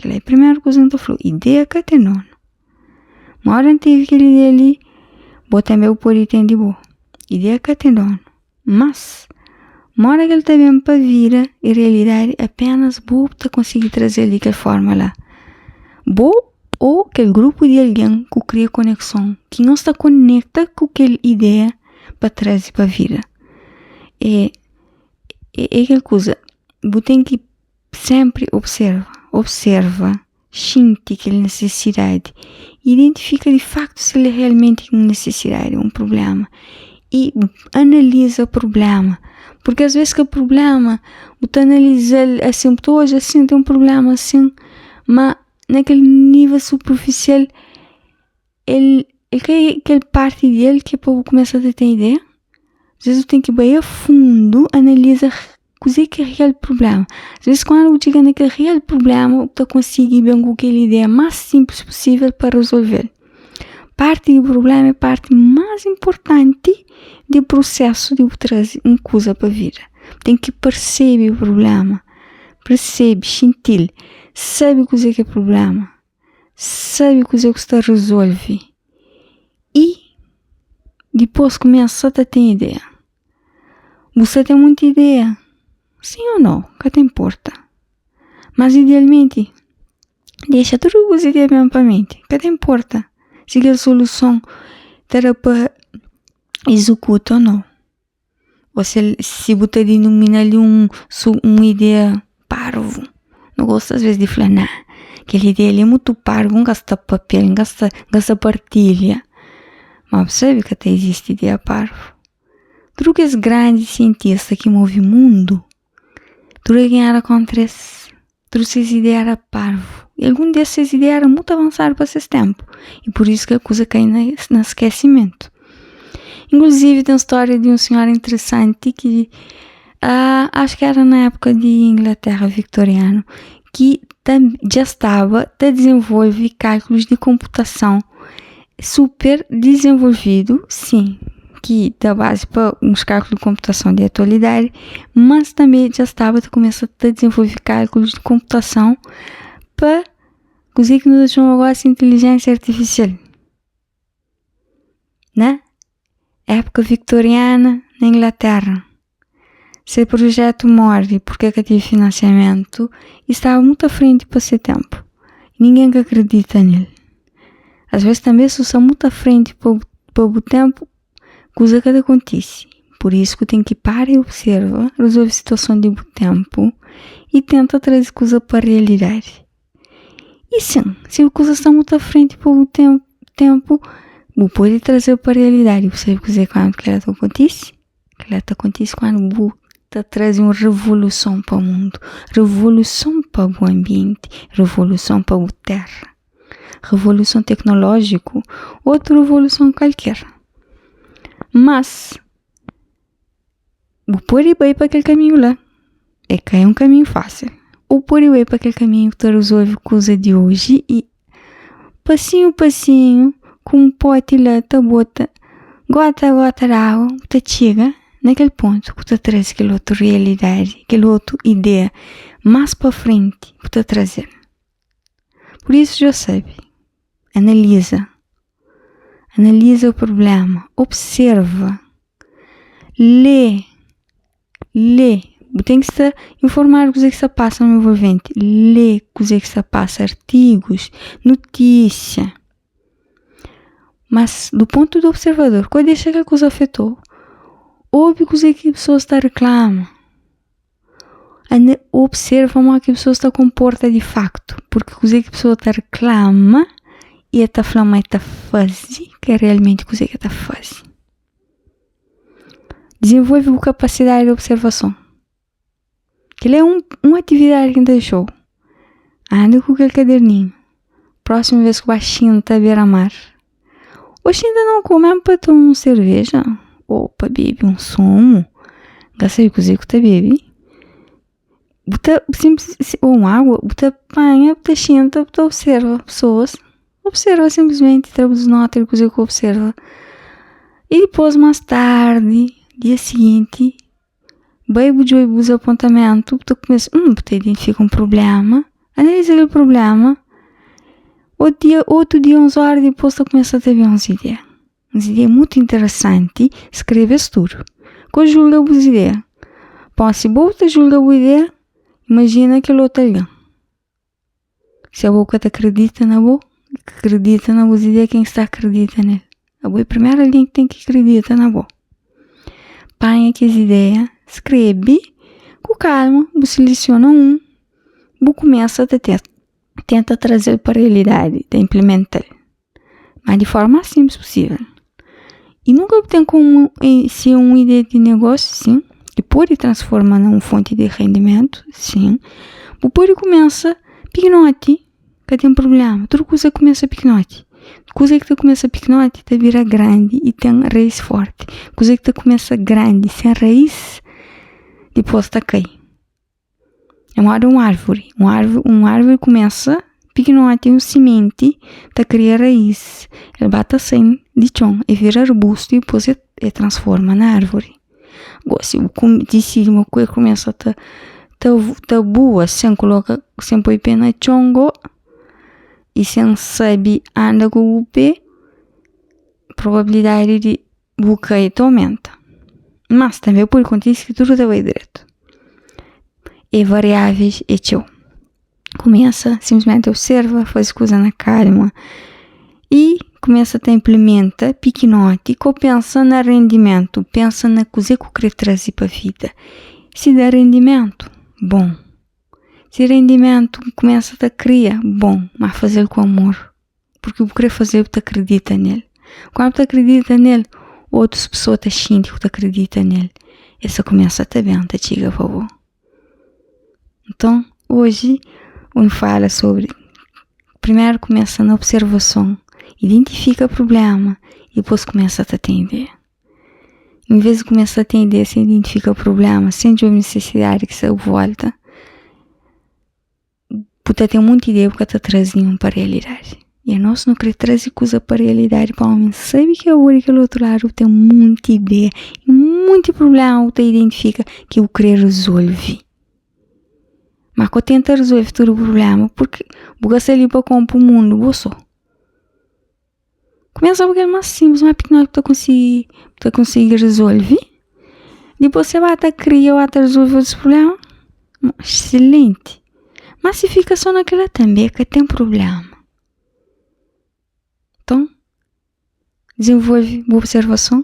que é a primeira coisa que eu falo, ideia que tem não. Uma hora não teve aquele ideia ali, vou também pôr item de boa. Ideia que tem não. Mas, uma hora que ele também para vir, em realidade, apenas vou conseguir trazer ali aquela forma lá. Vou ou aquele grupo de alguém que cria conexão, que não está conecta com aquela ideia para trazer para vir. É aquela coisa, você tem que sempre observa, sente aquela necessidade, identifica de facto se ele realmente tem necessidade, um problema, e analisa o problema, porque às vezes que o problema, você analisa assim, hoje assim tem um problema assim, mas naquele nível superficial, ele aquela parte dele que é para começar a ter ideia. Às vezes tem que ir a fundo, analisar o que é o real problema. Às vezes quando eu chego naquele real problema, eu consigo ver com aquela ideia mais simples possível para resolver. Parte do problema é a parte mais importante do processo de trazer uma coisa para a vida. Tem que perceber o problema, sentir, sabe o que é o problema, sabe o que está a resolver e depois começa a ter ideia. Você tem muita ideia, sim ou não, que te importa, mas idealmente deixa tudo as ideias bem para a mente, que te importa se a solução terá para executar ou não, ou se você denomina ali uma ideia parvo. Não gosto às vezes de falar, não, aquela ideia ali é muito parvo, não gasta papel, não gasta partilha. Mas sabe que até existe ideia parvo. Tudo que é grandes cientistas que movem o mundo, tudo que era acontece, tudo essas ideias era parvo. E algum dessas ideias era muito avançado para esse tempo. E por isso que a coisa cai no esquecimento. Inclusive tem uma história de um senhor interessante que acho que era na época de Inglaterra victoriano, que já estava a desenvolver cálculos de computação super desenvolvido, sim, que dá base para uns cálculos de computação de atualidade, mas também já estava a começar a desenvolver cálculos de computação para coisa que nós chamamos agora de inteligência artificial, né? Época victoriana na Inglaterra. Esse projeto morre porque teve financiamento e estava muito à frente para esse tempo. Ninguém acredita nele. Às vezes também se usa muito à frente para o tempo, coisa que acontece. Por isso que tem que parar e observa, resolve a situação de tempo e tenta trazer coisa para a realidade. E sim, se a coisa está muito à frente para o tempo, você pode trazer para a realidade. Você sabe dizer quando que ela acontece? Que ela acontece quando você traz uma revolução para o mundo, revolução para o ambiente, revolução para a terra, revolução tecnológica, outra revolução qualquer. Mas você pode ir para aquele caminho lá, é que é um caminho fácil. Ou pode ir para aquele caminho que resolve coisa de hoje e passinho, com um pote lá, bota gota a gota de água, você chega naquele ponto que você traz aquela outra realidade, aquela outra ideia mais para frente que você trazer. Por isso já sabe, analisa o problema, observa, lê, tem que se informar o que se passa no envolvente, lê o que se passa, artigos, notícia. Mas do ponto do observador, quando deixa que a coisa afetou, ouve o que a pessoa está reclamando, observa como que a pessoa está comporta de facto, porque o que a pessoa está reclama e está falando que está fazendo, que é realmente o que está fazendo. Desenvolve a capacidade de observação. Que é uma atividade que deixou. Anda com aquele caderninho. Próxima vez que o baixinho está a beira-mar. Hoje ainda não comemos para tomar uma cerveja ou para beber um sumo. Gasta o que você bebe. Ou uma água. Você apanha, você senta, você observa pessoas. Observa simplesmente, traz nota do que você observa. E depois, mais tarde, dia seguinte, vai buscar os apontamentos, você começa, você identifica um problema, analisa aquele problema, outro dia, 11 horas depois, tu começa a ter umas ideias. Umas ideias muito interessantes, escreves tudo. Quando julga as ideias. Bom, se você julga a ideia, imagina aquele outro ali. Se a boca te acredita na boca, acredita na boa ideia, quem está acredita nele. A boa é a primeira linha que tem que acreditar na boa. Põe aquelas ideias, escreve, com calma, você seleciona você começa a tenta trazer para a realidade, de implementar, mas de forma simples possível. E nunca tem como ser uma ideia de negócio, sim, que pode transformar numa fonte de rendimento, sim. Você pode começar pequenote, que tem problema. Tudo coisa começa pequenote. Coisa que tu começa pequenote, te vira grande e tem raiz forte. Coisa que tu começa grande, sem raiz, depois tá cai. É uma árvore. Uma árvore começa pequenote, um semente, tá cria raiz. Ele bate sem de chão e vira arbusto e depois transforma na árvore. Agora, se você decide uma coisa começa a boa, sem põe pé na chongo e sem saber anda com o pé, a probabilidade de cair aumenta. Mas também pode acontecer que tudo vai direto. E variáveis e tchau. Começa, simplesmente observa, faz coisa na calma e começa a implementar pequenote, que pensa no rendimento, pensa na coisa que eu quero trazer para a vida. Se dá rendimento, bom. Se rendimento começa a criar, bom, mas fazer com amor. Porque eu quero fazer, tu acredita nele. Quando tu acredita nele, outras pessoas te sentem que tu acredita nele. Essa começa a te bem, te chega, por favor. Então, hoje, eu falo sobre, primeiro começa na observação, identifica o problema e depois começa a te atender. Em vez de começar a atender, você identifica o problema, sente a necessidade que você volta, você tem muita ideia porque está trazendo para a realidade. E nós não queremos trazer coisa para a realidade para o homem. Sabe que eu vou daquele outro lado, eu tenho muita ideia e muito problema você identifica que eu quero resolver. Mas quando tenta resolver todo o problema, porque você sai ali para comprar o mundo, você começa a porque mais simples, mais pequeno que você consegue resolver. Depois você vai até criar, vai até resolver esse problema. Excelente. Mas se fica só naquela também, que tem problema. Então, desenvolve boa observação.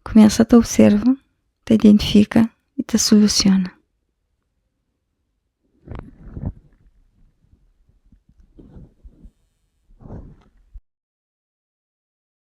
Começa a te observar, te identifica e te soluciona.